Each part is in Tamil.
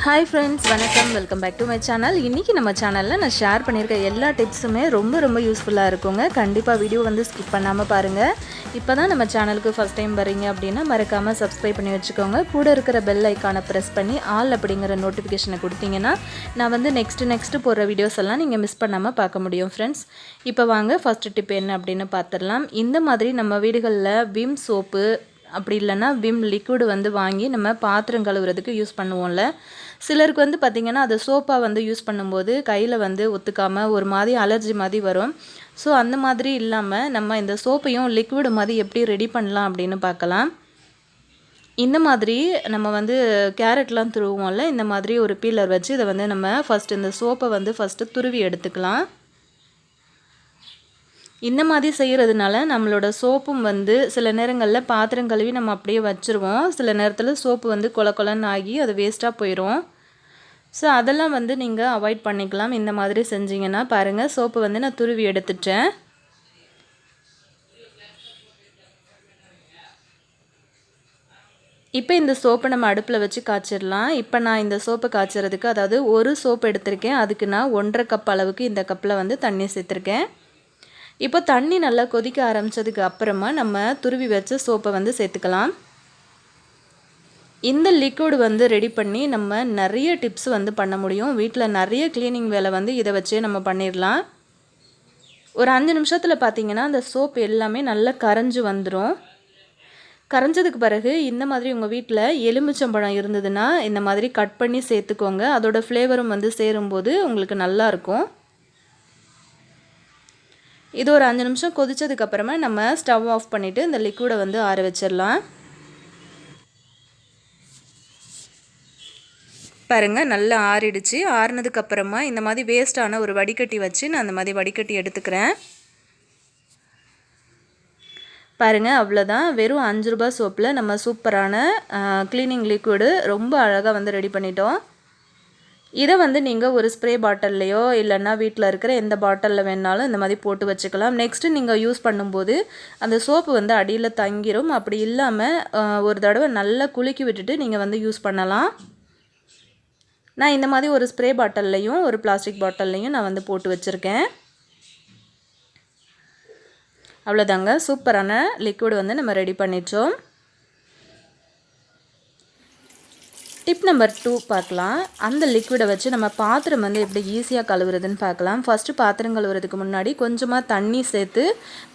Hi friends, வணக்கம். Welcome back to my channel. இன்னைக்கு நம்ம சேனல்ல நான் ஷேர் பண்ணியிருக்க எல்லா டிப்ஸுமே ரொம்ப யூஸ்ஃபுல்லா இருக்குங்க. கண்டிப்பா வீடியோ வந்து ஸ்கிப் பண்ணாம பாருங்க. இப்போதான் நம்ம சேனலுக்கு ஃபர்ஸ்ட் டைம் வரீங்க அப்படினா மறக்காம சப்ஸ்கிரைப் பண்ணி வச்சுக்கோங்க. கூட இருக்கிற பெல் ஐகானை பிரஸ் பண்ணி ஆல் அப்படிங்கற நோட்டிஃபிகேஷனை கொடுத்தீங்கன்னா நான் வந்து நெக்ஸ்ட் போற வீடியோஸ் எல்லாம் நீங்க மிஸ் பண்ணாம பார்க்க முடியும் फ्रेंड्स. இப்போ வாங்க ஃபர்ஸ்ட் டிப் என்ன அப்படினு பார்த்தறலாம். இந்த மாதிரி நம்ம வீடுகள்ல விம் சோப்பு அப்படி இல்லனா விம் லிக்விட் வந்து வாங்கி நம்ம பாத்திரம் கழுவுறதுக்கு யூஸ் பண்ணுவோம்ல. சிலருக்கு வந்து பாத்தீங்கன்னா அது சோப்பா வந்து யூஸ் பண்ணும்போது கையில வந்து ஒத்துக்காம ஒரு மாதிரி அலர்ஜி மாதிரி வரும். சோ அந்த மாதிரி இல்லாம நம்ம இந்த சோப்பையும் லிக்விட் மாதிரி எப்படி ரெடி பண்ணலாம் அப்படினு பார்க்கலாம். இந்த மாதிரி நம்ம வந்து கேரட்லாம் துருவுவோம்ல, இந்த மாதிரி ஒரு பீலர் வச்சு இத வந்து நம்ம ஃபர்ஸ்ட் இந்த சோப்பை வந்து ஃபர்ஸ்ட் துருவி எடுத்துக்கலாம். இந்த மாதிரி செய்யறதுனால நம்மளோட சோப்பும் வந்து சில நேரங்கள்ல பாத்திரம் கழுவி நம்ம அப்படியே வச்சிருவோம். சில நேரத்துல சோப்பு வந்து கொலன்னு ஆகி அது வேஸ்டா போயிடும். சோ அதெல்லாம் வந்து நீங்க அவாய்ட் பண்ணிக்கலாம். இந்த மாதிரி செஞ்சீங்கன்னா பாருங்க சோப்பு வந்து நான் துருவி எடுத்துட்டேன். இப்போ இந்த சோப்பை நம்ம அடுப்புல வச்சு காய்ச்சிரலாம். இப்போ நான் இந்த சோப்பை காய்ச்சறதுக்கு அதாவது ஒரு சோப் எடுத்துர்க்கேன். அதுக்கு நான் 1.5 கப் அளவுக்கு இந்த கப்ல வந்து தண்ணி சேர்த்திருக்கேன். இப்போ தண்ணி நல்லா கொதிக்க ஆரம்பிச்சதுக்கு அப்புறமா நம்ம துருவி வச்ச சோப்பை வந்து சேர்த்துக்கலாம். இந்த லிக்விட் வந்து ரெடி பண்ணி நம்ம நிறைய டிப்ஸ் வந்து பண்ண முடியும். வீட்ல நிறைய க்ளீனிங் வேலை வந்து இத வச்சே நம்ம பண்ணிரலாம். ஒரு 5 நிமிஷத்துல பாத்தீங்கன்னா அந்த சோப் எல்லாமே நல்லா கரைஞ்சு வந்துரும். கரைஞ்சதுக்கு பிறகு இந்த மாதிரி உங்க வீட்ல எலுமிச்சம்பழம் இருந்ததுன்னா இந்த மாதிரி கட் பண்ணி சேர்த்துக்கோங்க. அதோட ஃப்ளேவரும் வந்து சேரும்போது உங்களுக்கு நல்லா இருக்கும். இது ஒரு 5 நிமிஷம் கொதிச்சதுக்கு அப்புறமா நம்ம ஸ்டவ் ஆஃப் பண்ணிட்டு இந்த லிக்விட வந்து ஆற வச்சிரலாம். பாருங்க நல்லா ஆறிடுச்சு. ஆறுனதுக்கு அப்புறமா இந்த மாதிரி வேஸ்டான ஒரு வடிகட்டி வச்சு நான் அந்த மாதிரி வடிகட்டி எடுத்துக்கிறேன். பாருங்க அவ்வளவுதான். வெறும் 5 ரூபாய் சோப்ல நம்ம சூப்பரான க்ளீனிங் லிக்விட் ரொம்ப அழகா வந்து ரெடி பண்ணிட்டோம். இத வந்து நீங்க ஒரு ஸ்ப்ரே பாட்டில்லயோ இல்லனா வீட்ல இருக்கிற எந்த பாட்டில்ல வேணாலும் இந்த மாதிரி போட்டு வச்சுக்கலாம். நெக்ஸ்ட் நீங்க யூஸ் பண்ணும்போது அந்த சோப்பு வந்து அடியில தங்கிரும். அப்படி இல்லாம ஒரு தடவை நல்லா குலுக்கி விட்டுட்டு நீங்க வந்து யூஸ் பண்ணலாம். நான் இந்த மாதிரி ஒரு ஸ்ப்ரே பாட்டில்லையும் ஒரு பிளாஸ்டிக் பாட்டில்லையும் நான் வந்து போட்டு வச்சிருக்கேன். அவ்வளவுதாங்க சூப்பரான லிக்விட் வந்து நம்ம ரெடி பண்ணிட்டோம். டிப் நம்பர் 2 பார்க்கலாம். அந்த லிக்விட வச்சு நம்ம பாத்திரம் வந்து எப்படி ஈஸியா கழுவுறதுன்னு பார்க்கலாம். ஃபர்ஸ்ட் பாத்திரம் கழுவுறதுக்கு முன்னாடி கொஞ்சமா தண்ணி சேர்த்து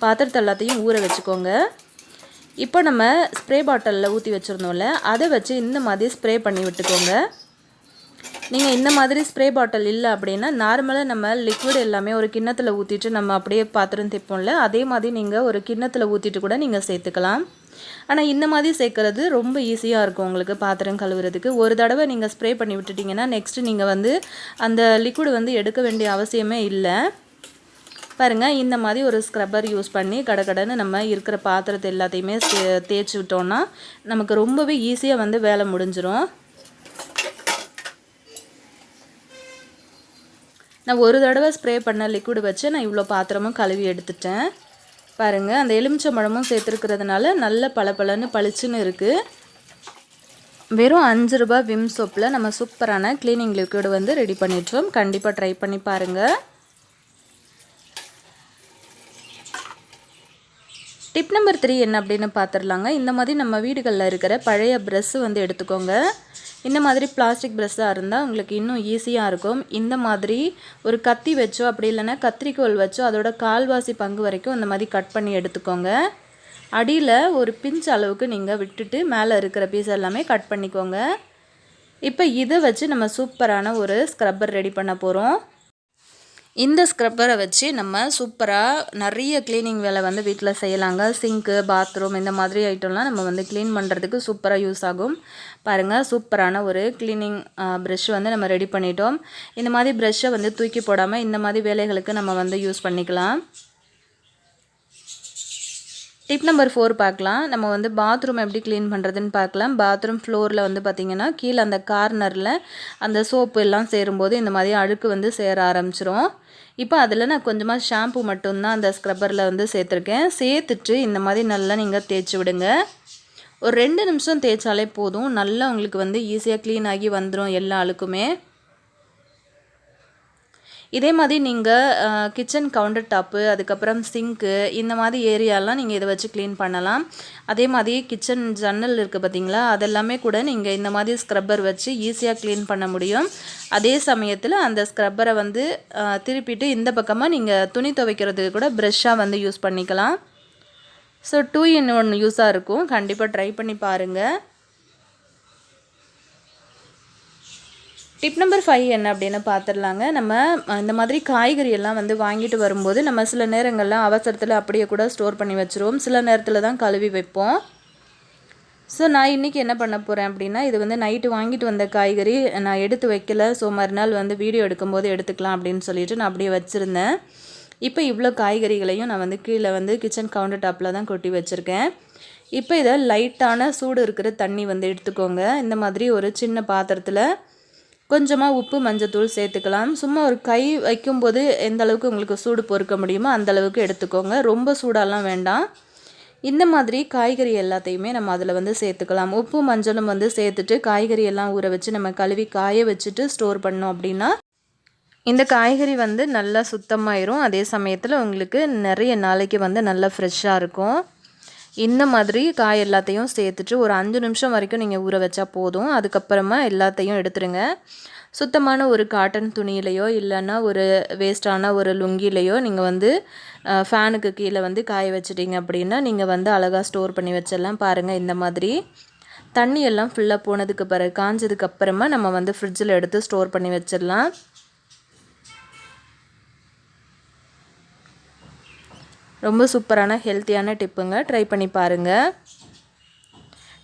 பாத்திரத்தை எல்லாத்தையும் ஊற வச்சுக்கோங்க. இப்போ நம்ம ஸ்ப்ரே பாட்டில்ல ஊத்தி வச்சிருந்தோம்ல அதை வச்சு இந்த மாதிரி ஸ்ப்ரே பண்ணி விட்டுக்கோங்க. நீங்க இந்த மாதிரி ஸ்ப்ரே பாட்டில் இல்ல அப்படினா நார்மலா நம்ம லிக்விட் எல்லாமே ஒரு கிண்ணத்துல ஊத்திட்டு நம்ம அப்படியே பாத்திரம் தேய்ப்போம்ல அதே மாதிரி நீங்க ஒரு கிண்ணத்துல ஊத்திட்டு கூட நீங்க சேர்த்துக்கலாம். ஆனா இந்த மாதிரி சேர்க்கிறது ரொம்ப ஈஸியா இருக்கும் உங்களுக்கு பாத்திரம் கழுவுறதுக்கு. ஒரு தடவை நீங்க ஸ்ப்ரே பண்ணி விட்டுட்டீங்கன்னா நெக்ஸ்ட் நீங்க வந்து அந்த லிக்விட் வந்து எடுக்க வேண்டிய அவசியமே இல்ல. பாருங்க இந்த மாதிரி ஒரு ஸ்க்ரப்பர் யூஸ் பண்ணி கடகடன்னு நம்ம இருக்கிற பாத்திரத்தை எல்லாத்தையுமே தேய்ச்சி விட்டோம்னா நமக்கு ரொம்பவே ஈஸியா வந்து வேலை முடிஞ்சிரும். நான் ஒரு தடவை ஸ்ப்ரே பண்ண லிக்விட் வச்சு நான் இவ்ளோ பாத்திரமும் கழுவி எடுத்துட்டேன். பாருங்க அந்த எலுமிச்சம்பழமும் சேர்த்திருக்கிறதுனால நல்ல பளபளன்னு பளிச்சுன்னு இருக்கு. வெறும் 5 ரூபாய் விம் சோப்ல நம்ம சூப்பரான க்ளீனிங் லிக்விட் வந்து ரெடி பண்ணிட்டோம். கண்டிப்பா ட்ரை பண்ணி பாருங்க. டிப் நம்பர் 3 என்ன அப்படினு பாத்துறலாங்க. இந்த மாதிரி நம்ம வீடுகள்ல இருக்கிற பழைய பிரஷ் வந்து எடுத்துக்கோங்க. இந்த மாதிரி பிளாஸ்டிக் பிரஷ்ஷா இருந்தா உங்களுக்கு இன்னும் ஈஸியா இருக்கும். இந்த மாதிரி ஒரு கத்தி வெச்சோ அப்படி இல்லனா கத்திரிக்கோல் வெச்சோ அதோட கால்வாசி பங்கு வரைக்கும் இந்த மாதிரி கட் பண்ணி எடுத்துக்கோங்க. அடியில ஒரு பிஞ்ச் அளவுக்கு நீங்க விட்டுட்டு மேலே இருக்கிற பீஸ் எல்லாமே கட் பண்ணிக்கோங்க. இப்போ இத வச்சு நம்ம சூப்பரான ஒரு ஸ்க்ரப்பர் ரெடி பண்ண போறோம். இந்த ஸ்க்ரப்பரை வச்சு நம்ம சூப்பரா நிறைய க்ளீனிங் வேலை வந்து வீட்ல செய்யலாங்க. சிங்க், பாத்ரூம் இந்த மாதிரி ஐட்டம்லாம் நம்ம வந்து க்ளீன் பண்றதுக்கு சூப்பரா யூஸ் ஆகும். பாருங்க சூப்பரான ஒரு க்ளீனிங் பிரஷ் வந்து நம்ம ரெடி பண்ணிட்டோம். இந்த மாதிரி பிரஷ்ஷை வந்து தூக்கி போடாம இந்த மாதிரி வேலைகளுக்கு நம்ம வந்து யூஸ் பண்ணிக்கலாம். டிப் நம்பர் 4 பார்க்கலாம். நம்ம வந்து பாத்ரூம் எப்படி க்ளீன் பண்றதுன்னு பார்க்கலாம். பாத்ரூம் ஃப்ளோர்ல வந்து பாத்தீங்கன்னா கீழ அந்த கார்னர்ல அந்த சோப்பு எல்லாம் சேரும்போது இந்த மாதிரி அழுக்கு வந்து சேர ஆரம்பிச்சிரும். இப்போ அதில் நான் கொஞ்சமா ஷாம்பு மட்டும் தான் அந்த ஸ்க்ரப்பர்ல வந்து சேர்த்திருக்கேன். சேர்த்துட்டு இந்த மாதிரி நல்லா நீங்க தேய்ச்சி விடுங்க. ஒரு 2 நிமிஷம் தேய்ச்சாலே போதும். நல்லா உங்களுக்கு வந்து ஈஸியாக க்ளீன் ஆகி வந்துடும் எல்லா அழுக்குமே. இதே மாதிரி நீங்கள் கிச்சன் கவுண்டர் டாப்பு, அதுக்கப்புறம் சிங்க்கு, இந்த மாதிரி ஏரியாலாம் நீங்கள் இதை வச்சு க்ளீன் பண்ணலாம். அதே மாதிரி கிச்சன் ஜன்னல் இருக்குது பார்த்தீங்களா, அதெல்லாமே கூட நீங்கள் இந்த மாதிரி ஸ்க்ரப்பர் வச்சு ஈஸியாக க்ளீன் பண்ண முடியும். அதே சமயத்தில் அந்த ஸ்க்ரப்பரை வந்து திருப்பிட்டு இந்த பக்கமாக நீங்கள் துணி துவைக்கிறதுக்கு கூட ப்ரெஷ்ஷாக வந்து யூஸ் பண்ணிக்கலாம். ஸோ 2 in 1 யூஸாக இருக்கும். கண்டிப்பாக ட்ரை பண்ணி பாருங்கள். டிப் நம்பர் 5 என்ன அப்படின்னு பார்த்துடலாங்க. நம்ம இந்த மாதிரி காய்கறி எல்லாம் வந்து வாங்கிட்டு வரும்போது நம்ம சில நேரங்கள்லாம் அவசரத்தில் அப்படியே கூட ஸ்டோர் பண்ணி வச்சுருவோம். சில நேரத்தில் தான் கழுவி வைப்போம். ஸோ நான் இன்றைக்கி என்ன பண்ண போகிறேன் அப்படின்னா, இது வந்து நைட்டு வாங்கிட்டு வந்த காய்கறி நான் எடுத்து வைக்கல. ஸோ மறுநாள் வந்து வீடியோ எடுக்கும்போது எடுத்துக்கலாம் அப்படின்னு சொல்லிட்டு நான் அப்படியே வச்சுருந்தேன். இப்போ இவ்வளோ காய்கறிகளையும் நான் வந்து கீழே வந்து கிச்சன் கவுண்டர் டாப்பில் தான் கொட்டி வச்சுருக்கேன். இப்போ இதை லைட்டான சூடு இருக்கிற தண்ணி வந்து எடுத்துக்கோங்க. இந்த மாதிரி ஒரு சின்ன பாத்திரத்தில் கொஞ்சமாக உப்பு, மஞ்சத்தூள் சேர்த்துக்கலாம். சும்மா ஒரு கை வைக்கும்போது எந்த அளவுக்கு உங்களுக்கு சூடு பொறுக்க முடியுமோ அந்த அளவுக்கு எடுத்துக்கோங்க. ரொம்ப சூடாலாம் வேண்டாம். இந்த மாதிரி காய்கறி எல்லாத்தையுமே நம்ம அதில் வந்து சேர்த்துக்கலாம். உப்பு, மஞ்சளும் வந்து சேர்த்துட்டு காய்கறி எல்லாம் ஊற வச்சு நம்ம கழுவி காய வச்சுட்டு ஸ்டோர் பண்ணோம் அப்படின்னா இந்த காய்கறி வந்து நல்லா சுத்தமாயிரும். அதே சமயத்தில் உங்களுக்கு நிறைய நாளைக்கு வந்து நல்லா ஃப்ரெஷ்ஷாக இருக்கும். இந்த மாதிரி காய் எல்லாத்தையும் சேர்த்துட்டு ஒரு 5 நிமிஷம் வரைக்கும் நீங்கள் ஊற வச்சா போதும். அதுக்கப்புறமா எல்லாத்தையும் எடுத்துருங்க. சுத்தமான ஒரு காட்டன் துணியிலையோ இல்லைன்னா ஒரு வேஸ்ட்டான ஒரு லுங்கிலையோ நீங்கள் வந்து ஃபேனுக்கு கீழே வந்து காய வச்சிட்டிங்க அப்படின்னா நீங்கள் வந்து அழகாக ஸ்டோர் பண்ணி வச்சிடலாம். பாருங்கள், இந்த மாதிரி தண்ணி எல்லாம் ஃபுல்லாக போனதுக்கு பிறகு காஞ்சதுக்கப்புறமா நம்ம வந்து ஃப்ரிட்ஜில் எடுத்து ஸ்டோர் பண்ணி வச்சிடலாம். ரொம்ப சூப்பரான ஹெல்த்தியான டிப்புங்க. ட்ரை பண்ணி பாருங்கள்.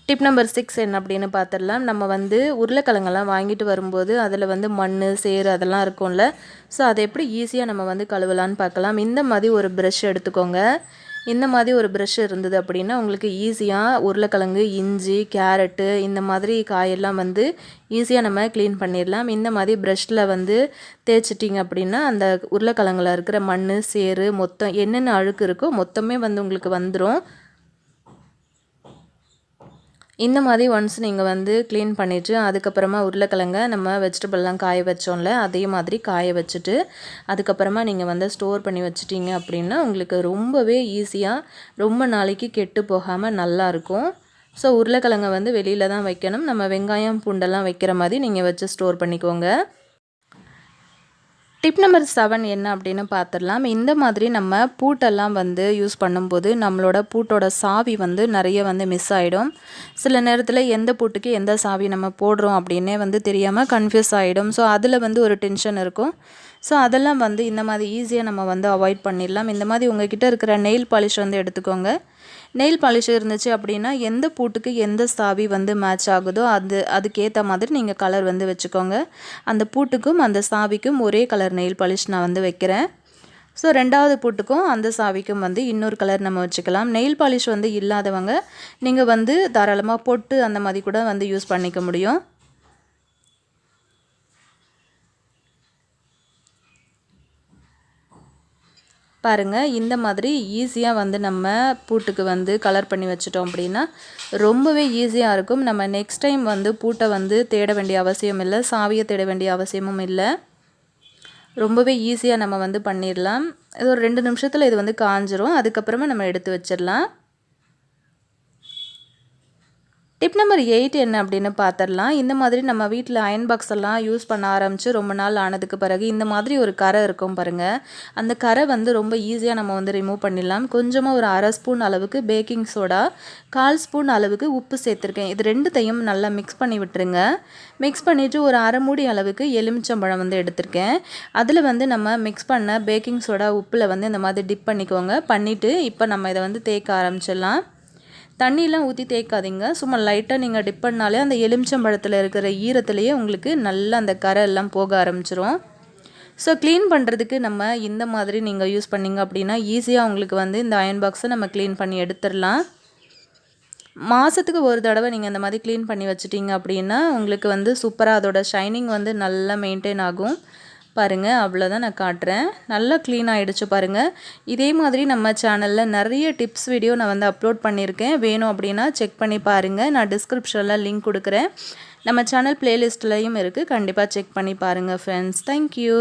டிப் நம்பர் 6 என்ன அப்படின்னு பார்த்துடலாம். நம்ம வந்து உருளைக்கிழங்கெல்லாம் வாங்கிட்டு வரும்போது அதில் வந்து மண், சேறு அதெல்லாம் இருக்கும்ல. ஸோ அதை எப்படி ஈஸியாக நம்ம வந்து கழுவலான்னு பார்க்கலாம். இந்த மாதிரி ஒரு ப்ரஷ் எடுத்துக்கோங்க. இந்த மாதிரி ஒரு ப்ரஷ் இருந்தது அப்படின்னா உங்களுக்கு ஈஸியாக உருளைக்கிழங்கு, இஞ்சி, கேரட்டு இந்த மாதிரி காயெல்லாம் வந்து ஈஸியாக நம்ம க்ளீன் பண்ணிடலாம். இந்த மாதிரி ப்ரஷ்ஷில் வந்து தேய்ச்சிட்டிங்க அப்படின்னா அந்த உருளைக்கிழங்குல இருக்கிற மண், சேறு மொத்தம் என்னென்ன அழுக்கு இருக்கோ மொத்தமே வந்து உங்களுக்கு வந்துடும். இந்த மாதிரி ஒன்ஸ் நீங்கள் வந்து க்ளீன் பண்ணிவிட்டு அதுக்கப்புறமா உருளைக்கிழங்க நம்ம வெஜிடபிள்லாம் காய வச்சோம்ல அதே மாதிரி காய வச்சுட்டு அதுக்கப்புறமா நீங்கள் வந்து ஸ்டோர் பண்ணி வச்சிட்டிங்க அப்படின்னா உங்களுக்கு ரொம்பவே ஈஸியாக ரொம்ப நாளைக்கு கெட்டு போகாமல் நல்லாயிருக்கும். ஸோ உருளைக்கிழங்க வந்து வெளியில் தான் வைக்கணும். நம்ம வெங்காயம், பூண்டெல்லாம் வைக்கிற மாதிரி நீங்கள் வச்சு ஸ்டோர் பண்ணிக்கோங்க. டிப் நம்பர் 7 என்ன அப்படின்னு பார்த்துடலாம். இந்த மாதிரி நம்ம பூட்டெல்லாம் வந்து யூஸ் பண்ணும்போது நம்மளோட பூட்டோட சாவி வந்து நிறைய வந்து மிஸ் ஆகிடும். சில நேரத்தில் எந்த பூட்டுக்கு எந்த சாவி நம்ம போடுறோம் அப்படின்னே வந்து தெரியாமல் கன்ஃபியூஸ் ஆகிடும். ஸோ அதில் வந்து ஒரு டென்ஷன் இருக்கும். ஸோ அதெல்லாம் வந்து இந்த மாதிரி ஈஸியாக நம்ம வந்து அவாய்ட் பண்ணிடலாம். இந்த மாதிரி உங்கள்கிட்ட இருக்கிற நெயில் பாலிஷ் வந்து எடுத்துக்கோங்க. நெயில் பாலிஷ் இருந்துச்சு அப்படின்னா எந்த பூட்டுக்கு எந்த சாவி வந்து மேட்ச் ஆகுதோ அதுக்கேற்ற மாதிரி நீங்கள் கலர் வந்து வச்சுக்கோங்க. அந்த பூட்டுக்கும் அந்த சாவிக்கும் ஒரே கலர் நெயில் பாலிஷ் நான் வந்து வைக்கிறேன். ஸோ 2வது பூட்டுக்கும் அந்த சாவிக்கும் வந்து இன்னொரு கலர் நம்ம வச்சுக்கலாம். நெயில் பாலிஷ் வந்து இல்லாதவங்க நீங்கள் வந்து தாராளமாக பொட்டு அந்த மாதிரி கூட வந்து யூஸ் பண்ணிக்க முடியும். பாருங்கள், இந்த மாதிரி ஈஸியாக வந்து நம்ம பூட்டுக்கு வந்து கலர் பண்ணி வச்சிட்டோம் அப்படின்னா ரொம்பவே ஈஸியாக இருக்கும். நம்ம நெக்ஸ்ட் டைம் வந்து பூட்டை வந்து தேட வேண்டிய அவசியம் இல்லை, சாவியை தேட வேண்டிய அவசியமும் இல்லை. ரொம்பவே ஈஸியாக நம்ம வந்து பண்ணிடலாம். இது ஒரு 2 நிமிஷத்தில் இது வந்து காஞ்சிரும். அதுக்கப்புறமா நம்ம எடுத்து வச்சிடலாம். டிப் நம்பர் 8 என்ன அப்படின்னு பார்த்துடலாம். இந்த மாதிரி நம்ம வீட்டில் அயன் பாக்ஸ் எல்லாம் யூஸ் பண்ண ஆரம்பித்து ரொம்ப நாள் ஆனதுக்கு பிறகு இந்த மாதிரி ஒரு கரை இருக்கும் பாருங்கள். அந்த கரை வந்து ரொம்ப ஈஸியாக நம்ம வந்து ரிமூவ் பண்ணிடலாம். கொஞ்சமாக ஒரு 1/2 ஸ்பூன் அளவுக்கு பேக்கிங் சோடா, 1/4 ஸ்பூன் அளவுக்கு உப்பு சேர்த்துருக்கேன். இது ரெண்டுத்தையும் நல்லா மிக்ஸ் பண்ணி விட்டுருங்க. மிக்ஸ் பண்ணிவிட்டு ஒரு 1/2 மூடி அளவுக்கு எலுமிச்சம்பழம் வந்து எடுத்திருக்கேன். அதில் வந்து நம்ம மிக்ஸ் பண்ண பேக்கிங் சோடா உப்பில் வந்து இந்த மாதிரி டிப் பண்ணிக்கோங்க. பண்ணிவிட்டு இப்போ நம்ம இதை வந்து தேய்க்க ஆரம்பிச்சிடலாம். தண்ணியெலாம் ஊற்றி தேய்க்காதீங்க. சும்மா லைட்டாக நீங்கள் டிப் பண்ணாலே அந்த எலுமிச்சம்பழத்தில் இருக்கிற ஈரத்துலேயே உங்களுக்கு நல்லா அந்த கரை எல்லாம் போக ஆரம்பிச்சிரும். ஸோ க்ளீன் பண்ணுறதுக்கு நம்ம இந்த மாதிரி நீங்கள் யூஸ் பண்ணிங்க அப்படின்னா ஈஸியாக உங்களுக்கு வந்து இந்த அயன் பாக்ஸை நம்ம க்ளீன் பண்ணி எடுத்துடலாம். மாதத்துக்கு ஒரு தடவை நீங்கள் இந்த மாதிரி க்ளீன் பண்ணி வச்சிட்டிங்க அப்படின்னா உங்களுக்கு வந்து சூப்பராக அதோட ஷைனிங் வந்து நல்லா மெயின்டைன் ஆகும். பாருங்கள், அவ்வளோதான் நான் காட்டுறேன். நல்லா க்ளீன் ஆகிடுச்சு பாருங்கள். இதே மாதிரி நம்ம சேனலில் நிறைய டிப்ஸ் வீடியோ நான் வந்து அப்லோட் பண்ணியிருக்கேன். வேணும் அப்படின்னா செக் பண்ணி பாருங்கள். நான் டிஸ்கிரிப்ஷனில் லிங்க் கொடுக்குறேன். நம்ம சேனல் பிளேலிஸ்ட்லேயும் இருக்குது. கண்டிப்பாக செக் பண்ணி பாருங்கள் ஃப்ரெண்ட்ஸ். தேங்க்யூ.